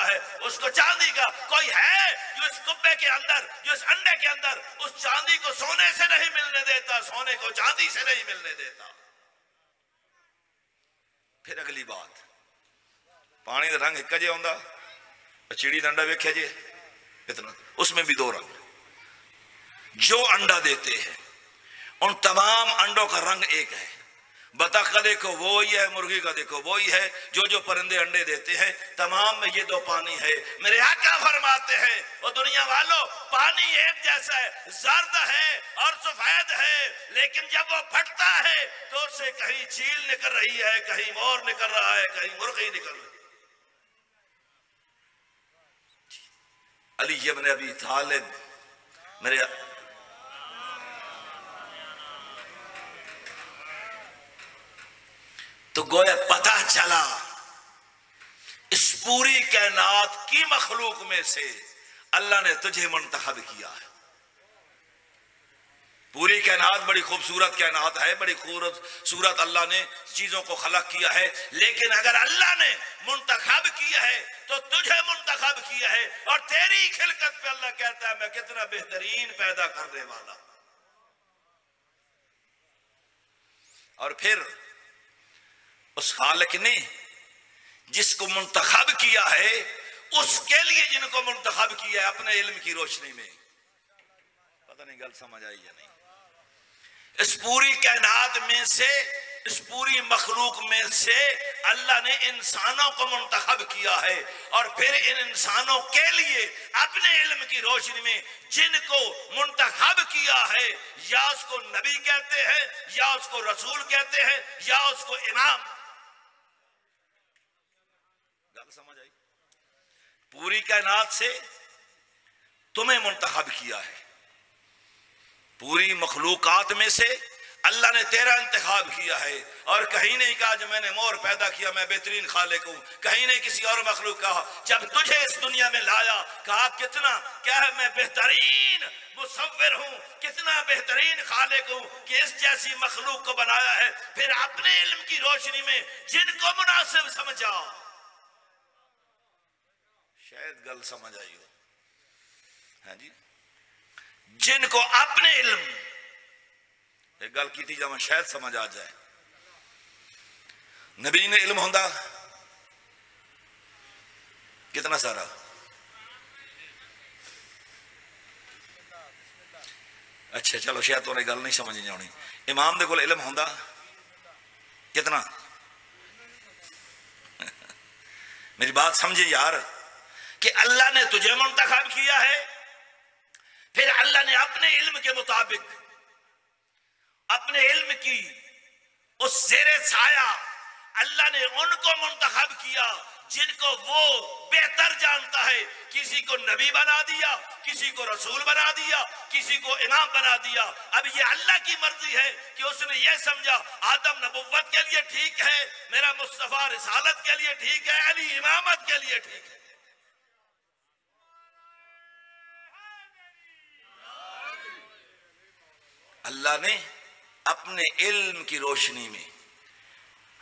है उसको चांदी का, कोई है जो इस कुब्बे के अंदर, जो इस अंडे के अंदर उस चांदी को सोने से नहीं मिलने देता, सोने को चांदी से नहीं मिलने देता। फिर अगली बात, पानी का रंग एक जे आंदा, चिड़ी का अंडा वेख्या जे इतना, उसमें भी दो रंग। जो अंडा देते हैं उन तमाम अंडों का रंग एक है। बतख का देखो वो ही है, मुर्गी का देखो वो ही है, जो परिंदे अंडे देते हैं तमाम में ये दो पानी है। मेरे आका फरमाते हैं वो दुनिया वालों, पानी एक जैसा है, जर्द है और सफेद है, लेकिन जब वो फटता है तो उससे कहीं चील निकल रही है, कहीं मोर निकल रहा है, कहीं मुर्गी निकल रही है। अली इब्न अबी तालिब मेरे तो गोया पता चला इस पूरी कायनात की मखलूक में से अल्लाह ने तुझे मुंतखब किया है। पूरी कायनात बड़ी खूबसूरत कायनात है, बड़ी खूबसूरत अल्लाह ने चीजों को खलक किया है, लेकिन अगर अल्लाह ने मुंतखब किया है तो तुझे मुंतखब किया है। और तेरी खिलकत पे अल्लाह कहता है मैं कितना बेहतरीन पैदा करने वाला। और फिर उस खालिक ने जिसको मुंतखब किया है उसके लिए जिनको मुंतखब किया है अपने इल्म की रोशनी में, पता नहीं गल समझ आई या नहीं, इस पूरी कायनात में से, इस पूरी मखलूक में से अल्लाह ने इंसानों को मुंतखब किया है। और फिर इन इंसानों के लिए अपने इल्म की रोशनी में जिनको मुंतखब किया है, या उसको नबी कहते हैं, या उसको रसूल कहते हैं, या उसको इमाम। समझ आई? पूरी कायनात से तुम्हें मुंतखब किया है, पूरी मखलूकात में से अल्लाह ने तेरा इंतखाब किया है। और कहीं नहीं कहा जब मैंने मोर पैदा किया मैं बेहतरीन खालिक हूं, कहीं नहीं किसी और मखलूक कहा। जब तुझे इस दुनिया में लाया कहा कितना क्या है, मैं बेहतरीन मुसव्विर हूं, कितना बेहतरीन खालिक हूं कि इस जैसी मखलूक को बनाया है। फिर अपने इल्म की रोशनी में जिनको मुनासिब समझा, शायद गल समझ आई हो, हाँ जी, जिनको अपने इल्म, एक गल की थी जब शायद समझ आ जाए, नबी ने इल्म होंदा कितना सारा, अच्छा चलो शायद तुमने गल नहीं समझ आनी। इमाम दे कोल इल्म होंदा कितना मेरी बात समझे यार, कि अल्लाह ने तुझे मुंतखब किया है, फिर अल्लाह ने अपने इल्म के मुताबिक, अपने इल्म की उस ज़ेरे साया अल्लाह ने उनको मुंतखब किया जिनको वो बेहतर जानता है। किसी को नबी बना दिया, किसी को रसूल बना दिया, किसी को इमाम बना दिया। अब ये अल्लाह की मर्जी है कि उसने ये समझा आदम नबुव्वत के लिए ठीक है, मेरा मुस्तफा रिसालत के लिए ठीक है, अली इमामत के लिए ठीक है। अल्लाह ने अपने इल्म की रोशनी में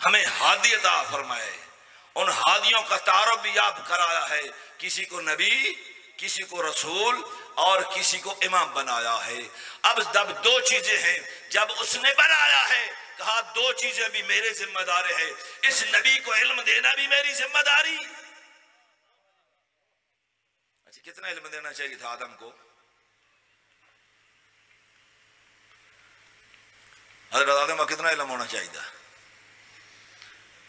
हमें हादी अता फरमाए, उन हादियों का तारुफ भी याद कराया है। किसी को नबी, किसी को रसूल और किसी को इमाम बनाया है। अब जब दो चीजें हैं, जब उसने बनाया है कहा दो चीजें भी मेरे जिम्मेदार है, इस नबी को इल्म देना भी मेरी जिम्मेदारी। अच्छा कितना इल्म देना चाहिए था आदम को? हज़रत आदम को कितना इल्म होना चाहिए था?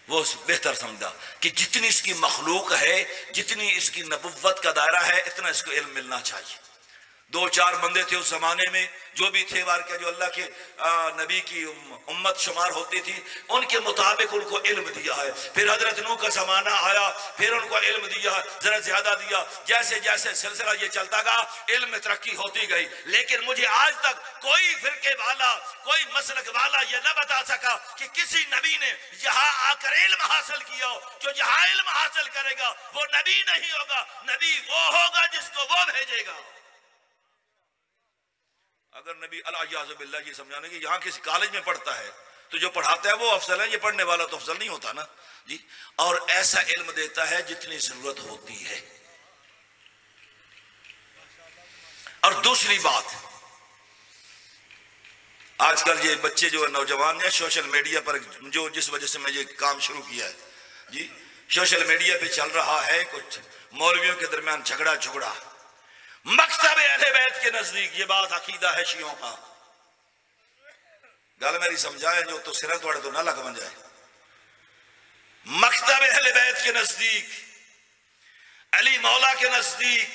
वो बेहतर समझा कि जितनी इसकी मखलूक है, जितनी इसकी नबुव्वत का दायरा है, इतना इसको इल्म मिलना चाहिए। दो चार बंदे थे उस जमाने में जो भी थे बार के, जो अल्लाह के नबी की उम्मत शुमार होती थी, उनके मुताबिक उनको इल्म दिया है। फिर हजरत नूह का जमाना आया, फिर उनको इल्म दिया, जरा ज्यादा दिया। जैसे जैसे सिलसिला ये चलता गया, इल्म में तरक्की होती गई। लेकिन मुझे आज तक कोई फिरके वाला, कोई मसलक वाला ये न बता सका कि किसी नबी ने यहाँ आकर इल्म हासिल किया हो। जो यहाँ इल्म हासिल करेगा वो नबी नहीं होगा, नबी वो होगा जिसको वो भेजेगा। अगर नबी अल-अयाज़ु बिल्लाह ये समझाने की यहाँ किसी कॉलेज में पढ़ता है तो जो पढ़ाता है वो अफजल है, ये पढ़ने वाला तो अफजल नहीं होता ना जी। और ऐसा इल्म देता है जितनी जरूरत होती है। और दूसरी बात, आजकल ये बच्चे जो नौजवान हैं सोशल मीडिया पर, जो जिस वजह से मैं ये काम शुरू किया है जी, सोशल मीडिया पे चल रहा है कुछ मौलवियों के दरमियान झगड़ा झगड़ा मकतब अहले बैत के नजदीक। ये बात अकीदा है शियों का, गल मेरी समझाए जो तो सिर थोड़े तो ना लग बन जाए। मकतब अहले बैत के नजदीक, अली मौला के नजदीक,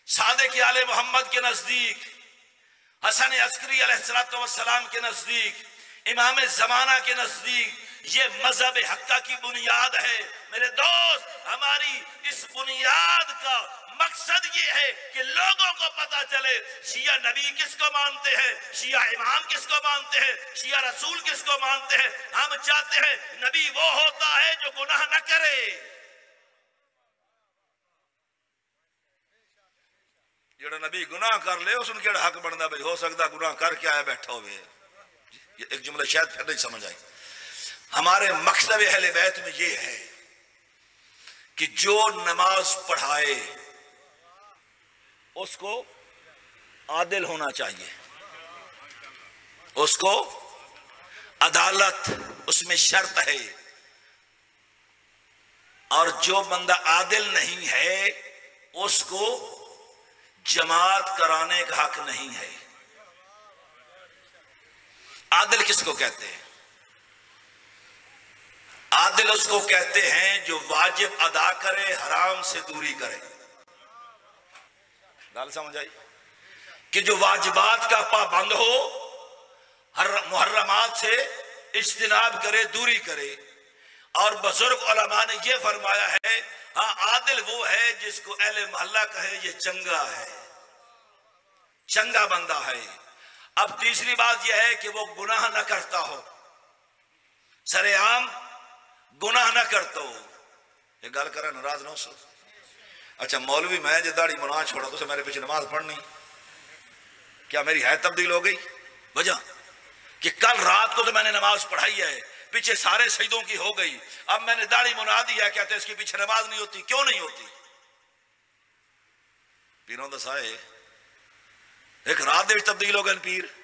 सादिक आले मोहम्मद के नजदीक, हसन अस्करी अलैहिस्सलाम के नजदीक, इमाम जमाना के नजदीक ये मजहब हक्का की बुनियाद है। मेरे दोस्त, हमारी इस बुनियाद का मकसद ये है कि लोगों को पता चले शिया नबी किसको मानते हैं, शिया इमाम किसको मानते हैं, शिया रसूल किसको मानते हैं। हम चाहते हैं नबी वो होता है जो गुनाह न करे। जेड़ा नबी गुनाह कर ले उस उनके हक बनता भाई, हो सकता गुनाह करके आया बैठा हुए। एक जुमला शायद फिर नहीं समझ आई। हमारे मकसद अहले बैत में ये है कि जो नमाज पढ़ाए उसको आदिल होना चाहिए, उसको अदालत उसमें शर्त है। और जो बंदा आदिल नहीं है उसको जमात कराने का हक नहीं है। आदिल किसको कहते हैं? आदिल उसको कहते हैं जो वाजिब अदा करे, हराम से दूरी करे। गल समझ आई? कि जो वाजिबात का पाबंद हो, हर मुहर्रमात से इज्तिनाब करे, दूरी करे। और बुजुर्ग उलमा ने यह फरमाया है, हाँ आदिल वो है जिसको अहले मोहल्ला कहे ये चंगा है, चंगा बंदा है। अब तीसरी बात यह है कि वो गुनाह न करता हो, सरेआम गुनाह न करता हो। ये गल कर नाराज ना हो। अच्छा मौलवी मैं जो दाढ़ी मुना छोड़ा तो मेरे पीछे नमाज पढ़नी, क्या मेरी है तब्दील हो गई? वजह कि कल रात को तो मैंने नमाज पढ़ाई है, पीछे सारे शहीदों की हो गई, अब मैंने दाढ़ी मुना दी है, कहते इसके पीछे नमाज नहीं होती। क्यों नहीं होती? पीरों दसाए एक रात दे तब्दील हो गए पीर,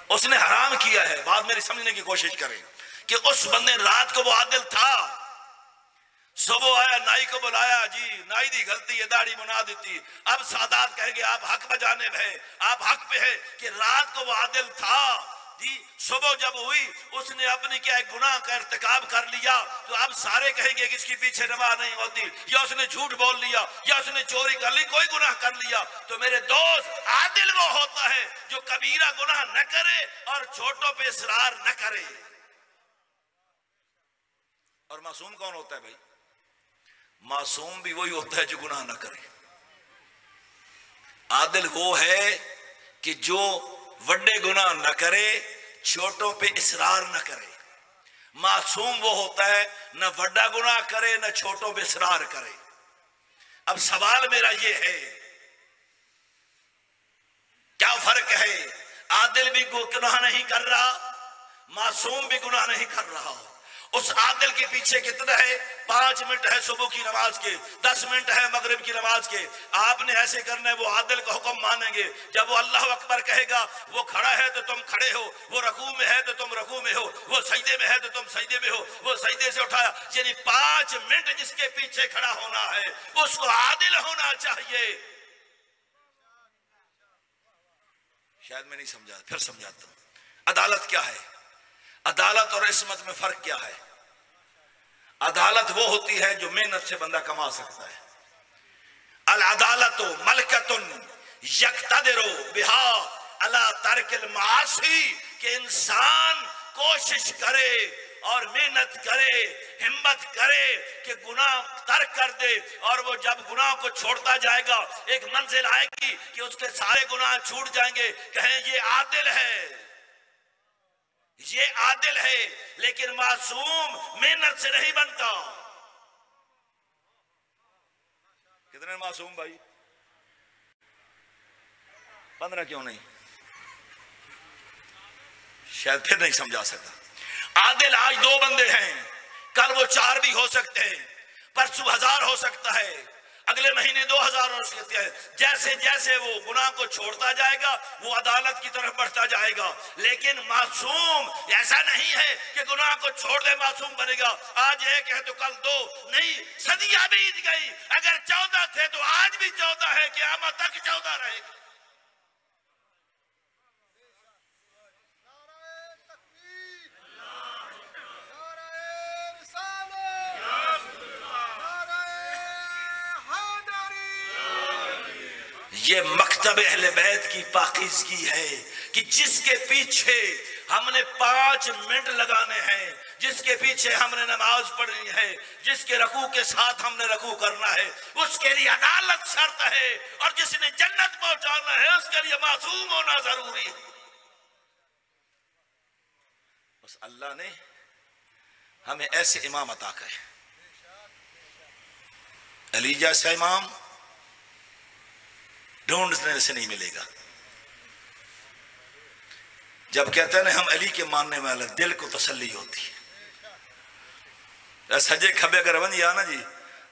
उसने हराम किया है। बात मेरी समझने की कोशिश करें कि उस बंदे रात को वो आदिल था, सुबह आया नाई को बुलाया, जी नाई दी गलती है, दाढ़ी मुना देती। अब सादात कहेंगे आप हक बजाने है, आप हक पे है कि रात को वो आदिल था जी। सुबह जब हुई उसने अपनी क्या गुनाह का इर्तिकाब कर लिया, तो अब सारे कहेंगे कि इसके पीछे नमाज नहीं होती, या उसने झूठ बोल लिया, या उसने चोरी कर ली, कोई गुनाह कर लिया। तो मेरे दोस्त, आदिल वो होता है जो कबीरा गुनाह न करे और छोटों पे इसरार न करे। और मासूम कौन होता है भाई? मासूम भी वही होता है जो गुनाह न करे। आदिल वो है कि जो बड़े गुनाह न करे, छोटों पे इसरार न करे। मासूम वो होता है न बड़ा गुनाह करे न छोटों पे इसरार करे। अब सवाल मेरा ये है, क्या फर्क है? आदिल भी गुनाह नहीं कर रहा, मासूम भी गुनाह नहीं कर रहा। उस आदिल के पीछे कितना है? 5 मिनट है सुबह की नमाज के, 10 मिनट है मगरिब की नमाज के। आपने ऐसे करना है, वो आदिल का हुक्म मानेंगे। जब वो अल्लाह अकबर कहेगा, वो खड़ा है तो तुम खड़े हो, वो रकू में है तो तुम रकू में हो, वो सजदे में है तो तुम सजदे में हो, वो सजदे से उठाया। यानी 5 मिनट जिसके पीछे खड़ा होना है उसको आदिल होना चाहिए। शायद मैं नहीं समझा, फिर समझाता हूं। अदालत क्या है? अदालत और इस्मत में फर्क क्या है? अदालत वो होती है जो मेहनत से बंदा कमा सकता है। अल अदालतो मलकतुन यक्तदिरु बिहा अला तर्किल मासी, कि इंसान कोशिश करे और मेहनत करे, हिम्मत करे कि गुनाह तर्क कर दे। और वो जब गुनाह को छोड़ता जाएगा, एक मंजिल आएगी कि उसके सारे गुनाह छूट जाएंगे। कहें ये आदिल है, ये आदिल है। लेकिन मासूम मेहनत से नहीं बनता। कितने मासूम भाई? 15 क्यों नहीं? शायद फिर नहीं समझा सका। आदिल आज 2 बंदे हैं, कल वो 4 भी हो सकते हैं, परसों 1000 हो सकता है, अगले महीने 2000 हो सकते हैं। जैसे जैसे वो गुनाह को छोड़ता जाएगा वो अदालत की तरफ बढ़ता जाएगा। लेकिन मासूम ऐसा नहीं है कि गुनाह को छोड़ दे मासूम बनेगा। आज 1 है तो कल 2 नहीं, सदियां बीत गई। अगर 14 थे तो आज भी 14 है, क़यामत तक 14 रहेगा। ये मकतब अहले बैत की पाकीज़गी है कि जिसके पीछे हमने 5 मिनट लगाने हैं, जिसके पीछे हमने नमाज पढ़नी है, जिसके रकू के साथ हमने रकू करना है, उसके लिए अदालत शर्त है, और जिसने जन्नत पहुंचाना है उसके लिए मासूम होना जरूरी है। बस अल्लाह ने हमें ऐसे इमाम अता करे, अली जैसा इमाम ढूंढने से नहीं मिलेगा। जब कहते हैं ना हम अली के मानने वाले, दिल को तसल्ली होती है। सजे खबे अगर वंजिया ना जी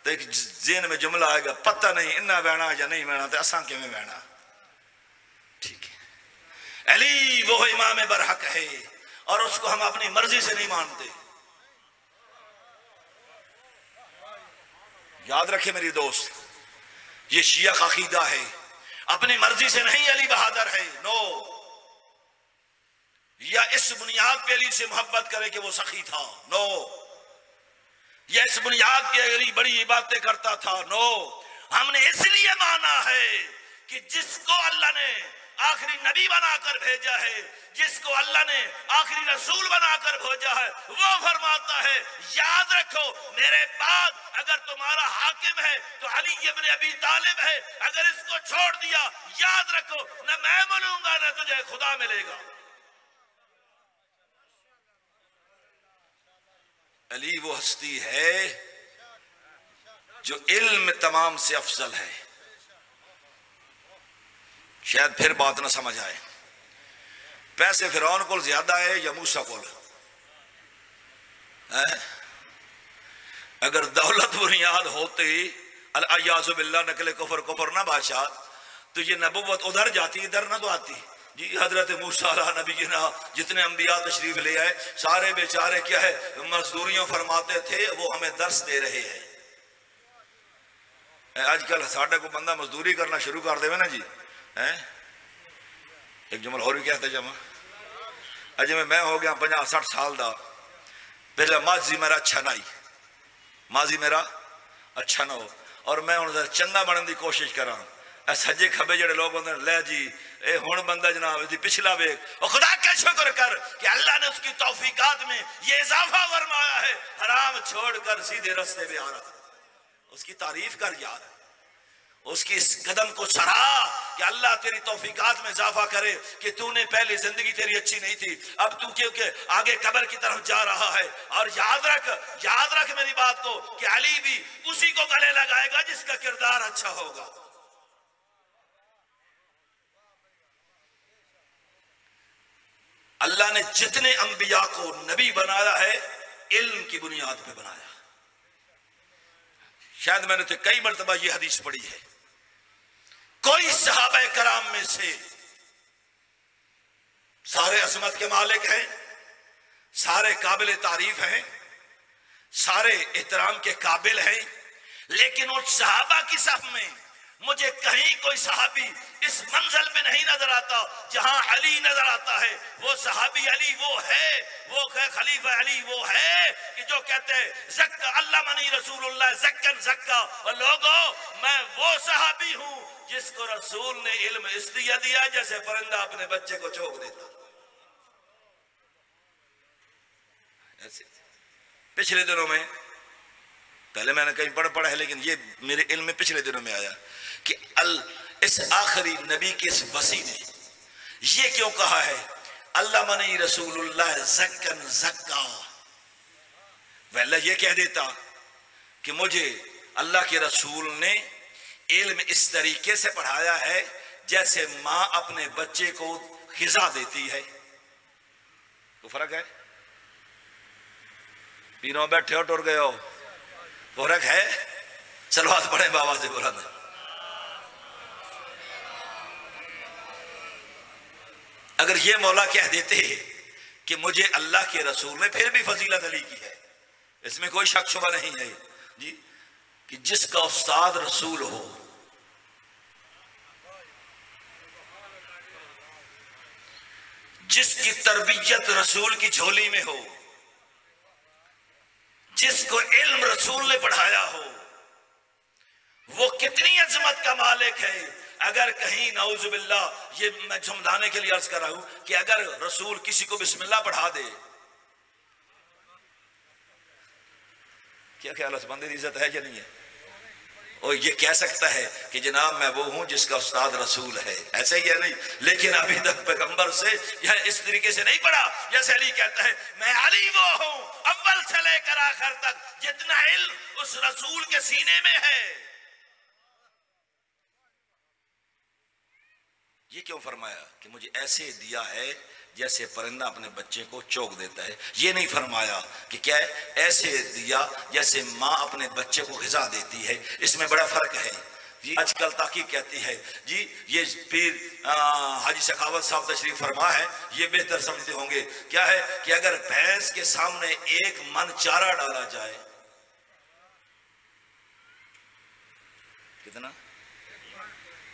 तो एक जेन में जुमला आएगा, पता नहीं इन्ना बहना या नहीं बहना तो असा किमें बहना। ठीक है, अली वो इमाम बरहक है और उसको हम अपनी मर्जी से नहीं मानते। याद रखे मेरी दोस्त, ये शिया का अकीदा है, अपनी मर्जी से नहीं अली बहादुर है। नो, या इस बुनियाद पे अली से मोहब्बत करे कि वो सखी था। नो, या इस बुनियाद पे अली बड़ी इबादतें करता था। नो, हमने इसलिए माना है कि जिसको अल्लाह ने आखिरी नबी बनाकर भेजा है, जिसको अल्लाह ने आखिरी रसूल बनाकर भेजा है, वो फरमाता है याद रखो मेरे बाद अगर तुम्हारा हाकिम है तो अली इब्न अबी तालिब है। अगर इसको छोड़ दिया याद रखो न मैं मिलूंगा न तुझे खुदा मिलेगा। अली वो हस्ती है जो इल्म तमाम से अफजल है। शायद फिर बात ना समझ आए, पैसे फिरौन को ज्यादा है या मूसा को? अगर दौलत बुनियाद होती अल-अयाज़ुबिल्लाह नकले कुफर कुफर ना बादशाह, तो ये नबुव्वत उधर जाती इधर ना तो आती जी। हजरत मूसा नबी ना जितने अंबिया तशरीफ ले आए सारे बेचारे क्या है मजदूरियों फरमाते थे, वो हमें दर्श दे रहे हैं। आजकल साढ़े को बंदा मजदूरी करना शुरू कर देवे ना जी, एक जुमल और भी कहते जमा अज मैं हो गया 50-60 साल का, पहले माजी मेरा अच्छा नहीं, माजी मेरा अच्छा ना हो, और मैं हूँ चंगा बनने की कोशिश करा। सज्जे खबे जो लोग होंगे ले जी ए हुण बंदा जनाब पिछला वेख, और खुदा का शुक्र कर कि अल्लाह ने उसकी तौफीकात में ये इजाफा फरमाया है, हराम छोड़कर सीधे रास्ते पे आ रहा। उसकी तारीफ कर यार, उसकी इस कदम को सराहा कि अल्लाह तेरी तौफीकात में इजाफा करे कि तूने पहले जिंदगी तेरी अच्छी नहीं थी, अब तू क्योंकि आगे कब्र की तरफ जा रहा है। और याद रख मेरी बात को कि अली भी उसी को गले लगाएगा जिसका किरदार अच्छा होगा। अल्लाह ने जितने अंबिया को नबी बनाया है इल्म की बुनियाद पे बनाया। शायद मैंने तो कई मर्तबा ये हदीस पढ़ी है, कोई सहाबा कराम में से सारे अजमत के मालिक हैं, सारे काबिल तारीफ हैं, सारे एहतराम के काबिल हैं, लेकिन उस सहाबा की सफ में मुझे कहीं कोई सहाबी इस मंजिल पे नहीं नजर आता जहां अली नजर आता है। वो सहाबी अली वो है, वो खलीफा अली वो है कि जो कहते हैं ज़क्का अल्लाह मनी रसूलुल्लाह ज़क्कन ज़क्का, और लोगों मैं वो सहाबी हूं जिसको रसूल ने इल्म इसलिए दिया जैसे परिंदा अपने बच्चे को चोक देता। ऐसे पिछले दिनों में, पहले मैंने कहीं पढ़ा है लेकिन ये मेरे इल्म में पिछले दिनों में आया कि इस आखिरी नबी के इस वसी ने ये क्यों कहा है अल्लाह मनी रसूलुल्लाह ज़क्कन ज़क्का। वल्ला ये कह देता कि मुझे अल्लाह के रसूल ने इल्म इस तरीके से पढ़ाया है जैसे माँ अपने बच्चे को ग़िज़ा देती है, कोई फर्क है? पीरों बैठे हो टुर गए हो, फर्क है? चलो हाथ पड़े बाबा से बुलंद। अगर ये मौला कह देते कि मुझे अल्लाह के रसूल में फिर भी फजीलत अली की है, इसमें कोई शक शुबा नहीं है जी, कि जिसका उस्ताद रसूल हो, जिसकी तरबियत रसूल की झोली में हो, जिसको इल्म रसूल ने पढ़ाया हो, वो कितनी अजमत का मालिक है। अगर कहीं नाउजुबिल्लाह, ये मैं समझाने के लिए अर्ज कर रहा हूं कि अगर रसूल किसी को बिस्मिल्लाह पढ़ा दे, क्या ख्याल है, बंदे की इज्जत है या नहीं है? और ये कह सकता है कि जनाब मैं वो हूं जिसका उस्ताद रसूल है, ऐसे ही है नहीं। लेकिन अभी तक पैगंबर से यह इस तरीके से नहीं पढ़ा। जैसे अली कहता है मैं अली वो हूं अव्वल से लेकर आखिर तक, जितना इल्म उस रसूल के सीने में है। ये क्यों फरमाया कि मुझे ऐसे दिया है जैसे परिंदा अपने बच्चे को चौक देता है? ये नहीं फरमाया कि क्या है, ऐसे दिया जैसे माँ अपने बच्चे को ग़िज़ा देती है। इसमें बड़ा फर्क है जी। आजकल ताकीद कहती है जी, ये पीर हाजी सखावत साहब तशरीफ फरमा है, ये बेहतर समझते होंगे। क्या है कि अगर भैंस के सामने एक मन चारा डाला जाए, कितना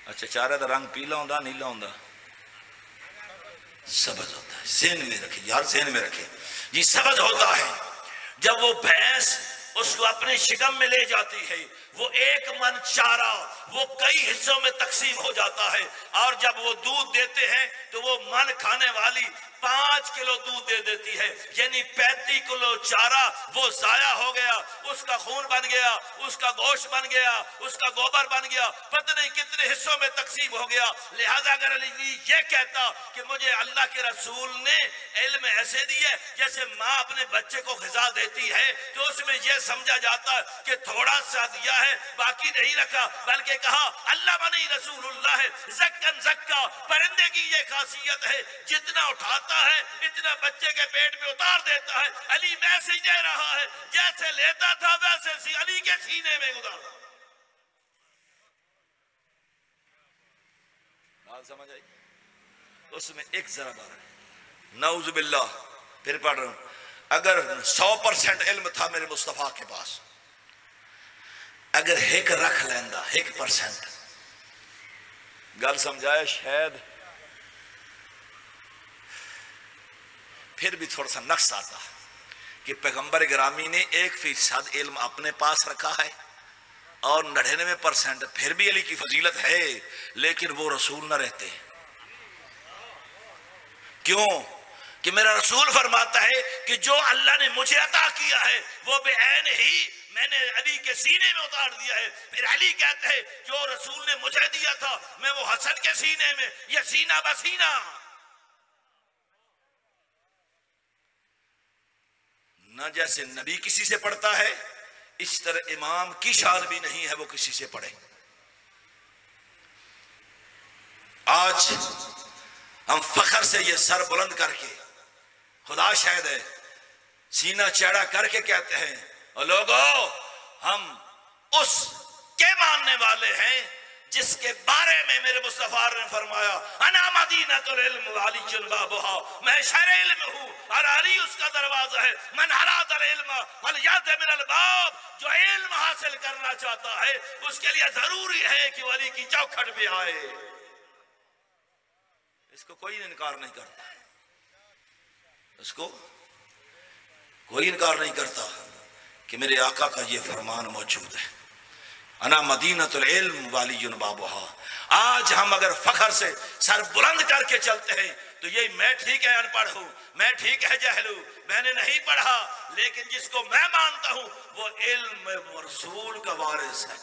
अच्छा चारा का रंग पीला होता नीला होता, सबज होता है। सेन में रखे यार, सेन में रखे जी, सबज होता है। जब वो भैंस उसको अपने शिकम में ले जाती है, वो एक मन चारा वो कई हिस्सों में तकसीम हो जाता है। और जब वो दूध देते हैं तो वो मन खाने वाली 5 किलो दूध दे देती है, यानी 35 किलो चारा वो जाया हो गया। उसका खून बन गया, उसका गोश्त बन गया, उसका गोबर बन गया, पता नहीं कितने हिस्सों में तकसीम हो गया। लिहाजा अगर अली ये कहता कि मुझे अल्लाह के रसूल ने इल्म ऐसे दिया जैसे माँ अपने बच्चे को ग़िज़ा देती है, तो उसमें यह समझा जाता कि थोड़ा सा दिया है बाकी नहीं रखा, बल्कि कहा अल्लाह बनी रसूलुल्लाह है ज़क्कन ज़क्का। परिंदे की ये खासियत है, जितना उठाता है इतना बच्चे के पेट में उतार देता है। अली मैसेज दे रहा है, जैसे लेता था वैसे अली के सीने में उतार। बात समझ आई? उसमें एक जरा बार नाउजुबिल्लाह, फिर पढ़ रहा हूं, अगर 100% इल्म था मेरे मुस्तफा के पास, अगर हिक रख लेंदा 1%, गल समझाए शायद फिर भी थोड़ा सा नक्स आता कि पैगंबर गिरामी ने 1% इल्म अपने पास रखा है और 99% फिर भी अली की फजीलत है, लेकिन वो रसूल न रहते। क्यों? कि मेरा रसूल फरमाता है कि जो अल्लाह ने मुझे अता किया है वो बेऐन ही मैंने अली के सीने में उतार दिया है। फिर अली कहते हैं जो रसूल ने मुझे दिया था मैं वो हसन के सीने में, ये सीना बसीना। न जैसे नबी किसी से पढ़ता है, इस तरह इमाम की शान भी नहीं है वो किसी से पढ़े। आज हम फखर से ये सर बुलंद करके, खुदा शायद है, सीना चौड़ा करके कहते हैं और लोगों हम उस के मानने वाले हैं जिसके बारे में मेरे मुस्तफा ने फरमाया अना मदीनतुल इल्म वाली जुलबाबुहा, मैं शहर इल्म हूँ और अली उसका दरवाजा है। मन हरादल इल्म फलयात मिनल बाब, जो इल्म हासिल करना चाहता है उसके लिए जरूरी है कि वली की चौखट पे आए। इसको कोई इनकार नहीं करता, इसको कोई इनकार नहीं करता कि मेरे आका का ये फरमान मौजूद है, अना मदीनतुल इल्म वाली जुनबाबुहा। आज हम अगर फखर से सर बुलंद करके चलते हैं तो ये मैं ठीक है अनपढ़ हूं, मैं ठीक है जहल हूं, मैंने नहीं पढ़ा, लेकिन जिसको मैं मानता हूं वो इल्म रसूल का वारिस है।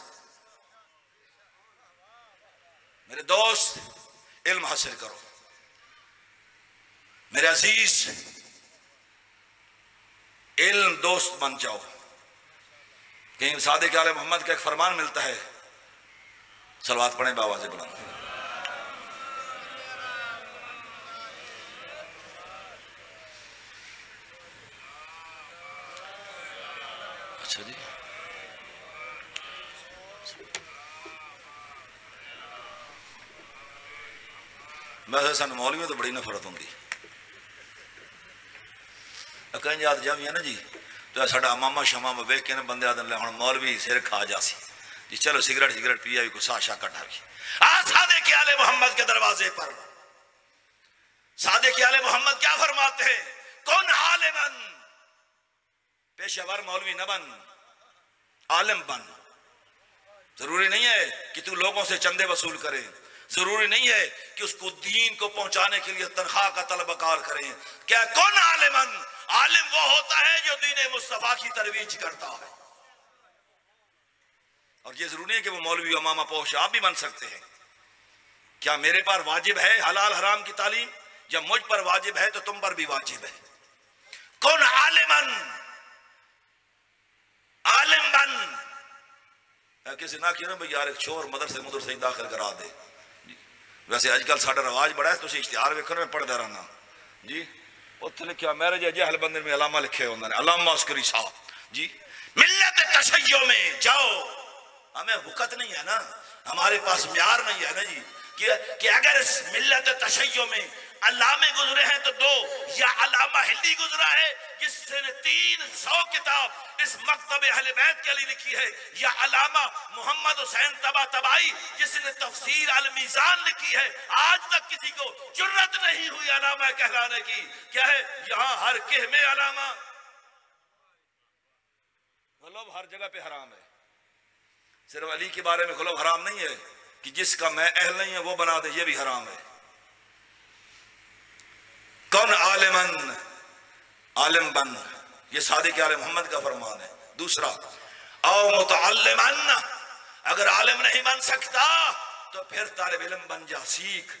मेरे दोस्त इल्म हासिल करो, मेरे अजीज इल्म दोस्त बन जाओ। कहीं सादिक आले मोहम्मद का एक फरमान मिलता है, सलवात पढ़े बाबा से बुलंद। अच्छा जी, वैसे सन मौलवियों तो बड़ी नफरत होंगी। कई याद जावियां ना जी, तो साडा मामा शमा वेख के ना बंदे आदन ले हुण मौलवी सिर खा जासी जी, चलो सिगरेट सिगरेट पिया भी कोई साशा कटा भी। सादे के आले मोहम्मद के दरवाजे पर सादे के आले मोहम्मद क्या फरमाते हैं? कौन आलिमन, पेशेवर मौलवी न बन, आलिम बन। जरूरी नहीं है कि तू लोगों से चंदे वसूल करे, जरूरी नहीं है कि उसको दीन को पहुंचाने के लिए तनख्वाह का तलबकार करें। क्या कौन आलिमन, आलिम वो होता है जो दीन मुस्तफा की तरवीज करता है। और ये जरूरी है कि वो मौलवी इमामा पोश आप भी बन सकते हैं। क्या मेरे पर वाजिब है हलाल हराम की तालीम? जब मुझ पर वाजिब है तो तुम पर भी वाजिब है। कौन आलिमन, आलिम बन। किसी ना कि भाई यार एक छोर मदरसे मुदरसे दाखिल करा दे। वैसे अजकल साडा रवाज बड़ा है, तुम इश्तिहार वेखो मैं पढ़ता रहना जी, उत्थे लिखा मैरिज जहल बंदे में अलामा लिखे होंगे, अलामा अस्करी साहब जी, मिल्लत तशय्यो में जाओ। हमें वक़्त नहीं है ना, हमारे पास म्यार नहीं है ना जी, कि अगर इस मिल्लत तशय्यो में अलामे गुजरे हैं तो दो, या अलामा हिंदी गुजरा है जिसने 300 किताब इस मकतब अहले बैत के लिए लिखी है, या अलामा मोहम्मद हुसैन तबातबाई जिसने तफसीर अल मीज़ान लिखी है। आज तक किसी को जुर्रत नहीं हुई अलामा कहलाने की। क्या है यहाँ हर केह में अलामा, गुलब हर जगह पे हराम है। सिर्फ अली के बारे में गुलब हराम नहीं है कि जिसका मैं अहल नहीं है वो बना दे, ये भी हराम है। कौन आलिमन, आलिम बन, ये सादिक आले मोहम्मद का फरमान है। दूसरा, औ मुतअल्लिमन, अगर आलिम नहीं बन सकता तो फिर तालिब इल्म बन जा, सीख।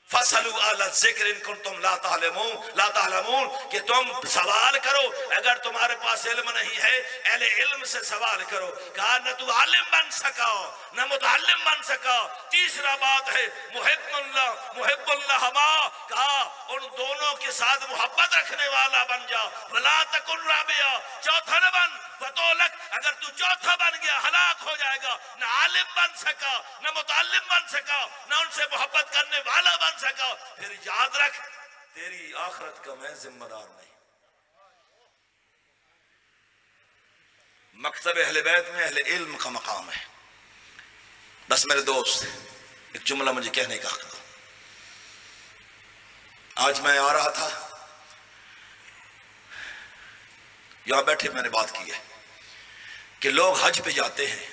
फसलू अला ज़िक्र इन कुंतुम ला तालमून, कि तुम सवाल करो अगर तुम्हारे पास इल्म नहीं है, अहले इल्म से सवाल करो। कहा न तू आलिम बन सका न मुतअल्लिम बन सका। तीसरा बात है मुहिब्बुल्लाह मा, कहा उन दोनों के साथ मोहब्बत रखने वाला बन जा। वला तकुन राबिया, चौथा न बन फतोलक, अगर तू चौथा बन गया हलाक हो जाएगा। न आलिम बन सका न मुतअल्लिम बन सका न उनसे मोहब्बत करने वाला बन सका, फिर याद रख तेरी आखिरत का मैं जिम्मेदार नहीं। मकतब अहले बैत में अहले इल्म का मकाम है। बस मेरे दोस्त एक जुमला मुझे कहने का हक दो। आज मैं आ रहा था, यहां बैठे मैंने बात की है कि लोग हज पे जाते हैं,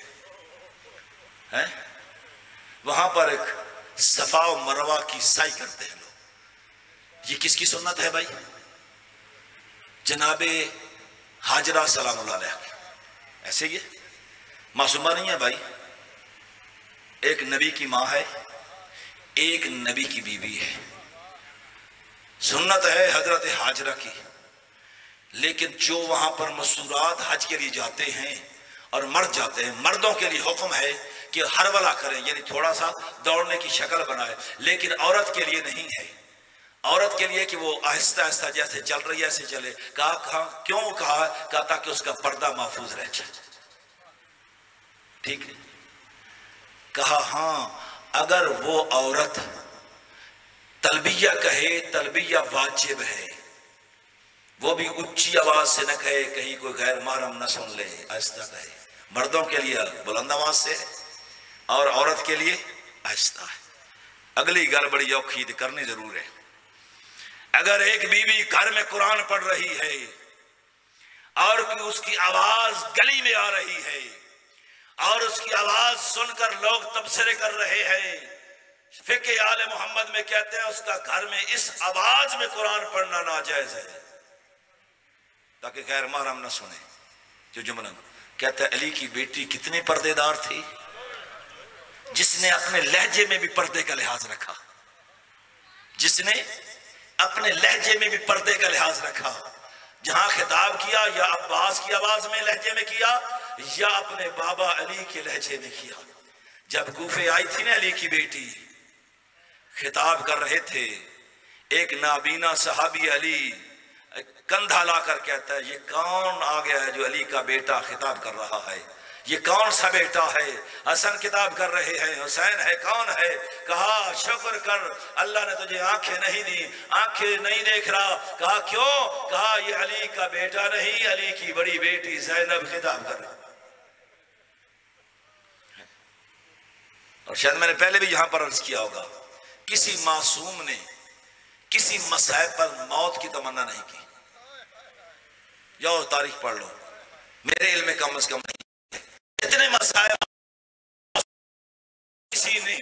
वहां पर एक सफा और मरवा की साई करते हैं लोग। ये किसकी सुन्नत है भाई? जनाबे हाजरा सलामुल्लाह अलैहा। ऐसे ये मासूमा नहीं है भाई, एक नबी की माँ है, एक नबी की बीवी है। सुन्नत है हजरत हाजरा की। लेकिन जो वहां पर मसूरात हज के लिए जाते हैं और मर्द जाते हैं, मर्दों के लिए हुक्म है कि हरवला करें, यानी थोड़ा सा दौड़ने की शक्ल बनाए। लेकिन औरत के लिए नहीं है। औरत के लिए कि वो आहिस्ता आहिस्ता जैसे चल रही है ऐसे चले। कहा क्यों? कहा ताकि उसका पर्दा महफूज रह जाए। ठीक है। कहा हाँ, अगर वो औरत तलबिया कहे, तलबिया वाजिब है, वो भी ऊंची आवाज से न कहे, कहीं कोई गैर महरम न सुन ले, आहिस्ता कहे। मर्दों के लिए बुलंद आवाज से और औरत के लिए आहिस्ता है। अगली गल बड़ी औखी करनी जरूर है। अगर एक बीवी घर में कुरान पढ़ रही है और उसकी आवाज गली में आ रही है और उसकी आवाज सुनकर लोग तबसरे कर रहे हैं, फिक़े आले मोहम्मद में कहते हैं उसका घर में इस आवाज में कुरान पढ़ना नाजायज है, ताकि गैर महरम न सुने। जो जुमला कहता है अली की बेटी कितनी पर्देदार थी, जिसने अपने लहजे में भी पर्दे का लिहाज रखा, जिसने अपने लहजे में भी पर्दे का लिहाज रखा। जहां खिताब किया या अब्बास की आवाज में लहजे में किया या अपने बाबा अली के लहजे में किया। जब कूफे आई थी ना अली की बेटी, खिताब कर रहे थे, एक नाबीना सहाबी अली कंधा लाकर कहता है, ये कौन आ गया है जो अली का बेटा खिताब कर रहा है, ये कौन सा बेटा है? हसन खिताब कर रहे हैं, हुसैन है, कौन है? कहा शुक्र कर, अल्लाह ने तुझे आंखें नहीं दी, आंखें नहीं देख रहा। कहा क्यों? कहा ये अली का बेटा नहीं, अली की बड़ी बेटी ज़ैनब खिताब कर रही। और शायद मैंने पहले भी यहां पर अर्ज किया होगा, किसी मासूम ने किसी मसाइब पर मौत की तमन्ना नहीं की। जाओ तारीख पढ़ लो, मेरे इल्म में कम से कम इतने मसाइब किसी ने।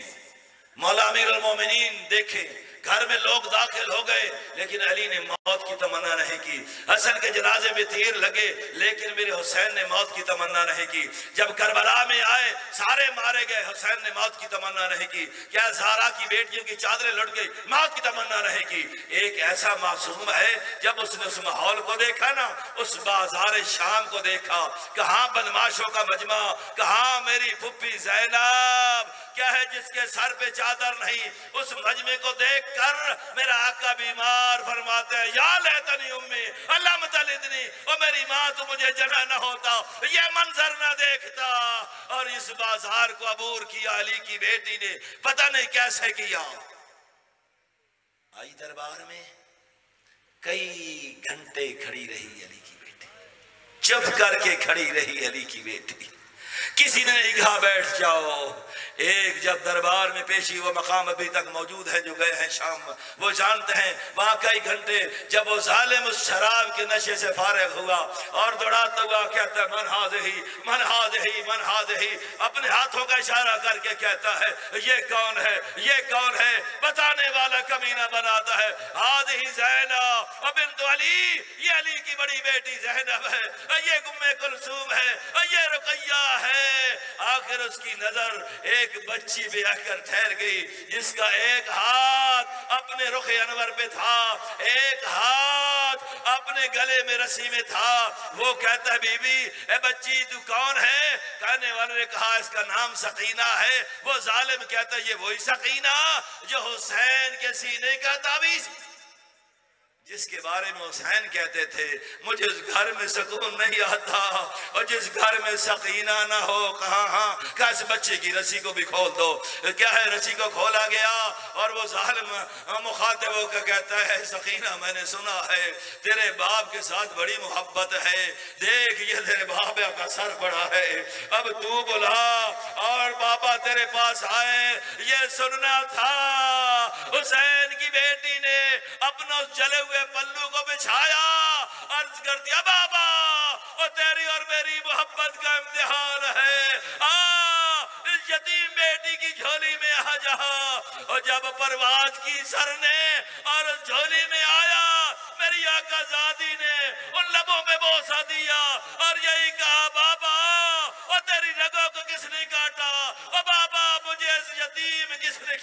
मौला अमीर अल मोमिनीन देखे, घर में लोग दाखिल हो गए लेकिन अली ने मौत की तमन्ना नहीं की। हसन के जनाजे में तीर लगे लेकिन मेरे हुसैन ने मौत की तमन्ना नहीं की। जब करबला में आए सारे मारे गए, हुसैन ने मौत की तमन्ना नहीं की। क्या ज़ारा की बेटियों की चादरें लुट गई, मौत की तमन्ना नहीं की। एक ऐसा मासूम है, जब उसने उस माहौल को देखा ना, उस बाजार शाम को देखा, कहाँ बदमाशों का मजमा, कहाँ मेरी फुप्पी ज़ैनब, क्या है जिसके सर पे चादर नहीं। उस मजमे को देख कर मेरा आका बीमार फरमाते हैं, या लेतनी उम्मी अल्लाह मतलिदनी, ओ मेरी माँ तो मुझे जगह न होता, ये मंजर न देखता। और इस बाजार को अबूर किया अली की बेटी ने, पता नहीं कैसे किया। आई दरबार में कई घंटे खड़ी रही अली की बेटी, चुप करके खड़ी रही अली की बेटी। किसी ने नहीं कहा बैठ जाओ। एक जब दरबार में पेशी, वो मकाम अभी तक मौजूद है जो गए हैं शाम, वो जानते हैं वहां कई घंटे। जब वो जालिम उस शराब के नशे से फारिग हुआ और दौड़ाता हुआ कहता है, मन हाज़िही मन हाज़िही मन हाज़िही, अपने हाथों का इशारा करके कहता है, ये कौन है, ये कौन है? बताने वाला कमीना बनाता है, हाज़िही ज़ैनब बिन्त अली, ये अली की बड़ी बेटी ज़ैनब है, ये उम्मे कुलसूम है, ये रुकैया है। आखिर उसकी नजर एक बच्ची पे आकर ठहर गई, जिसका एक हाथ अपने रुख अनवर पे था, एक हाथ अपने गले में रस्सी में था। वो कहता है, बीबी ए बच्ची तू कौन है? कहने वाले ने कहा इसका नाम सकीना है। वो जालिम कहता है, ये वही सकीना जो हुसैन के सीने का ताबीज़, जिसके बारे में हुसैन कहते थे, मुझे उस घर में सुकून नहीं आता और जिस घर में सकीना ना हो। कहाँ हाँ, क्या इस बच्चे की रस्सी को भी खोल दो। क्या है, रस्सी को खोला गया और वो जालिम मुखातिब होकर कहता है, सकीना मैंने सुना है तेरे बाप के साथ बड़ी मोहब्बत है, देख ये तेरे बाप का सर पड़ा है, अब तू बुला और बाबा तेरे पास आए। ये सुनना था। हुसैन की बेटी ने अपना जले हुए पल्लू को बिछाया, अर्ज कर दिया, बाबा और तेरी और मेरी मोहब्बत का इम्तिहान है, इस यतीम बेटी की झोली में आ जा। और जब परवाज की सर ने और झोली में आया, मेरी आकाज़ादी ने उन लबों में बोसा दिया और यही कहा, बाबा और तेरी रगों को किसने काटा, और बाबा मुझे इस यतीम किसने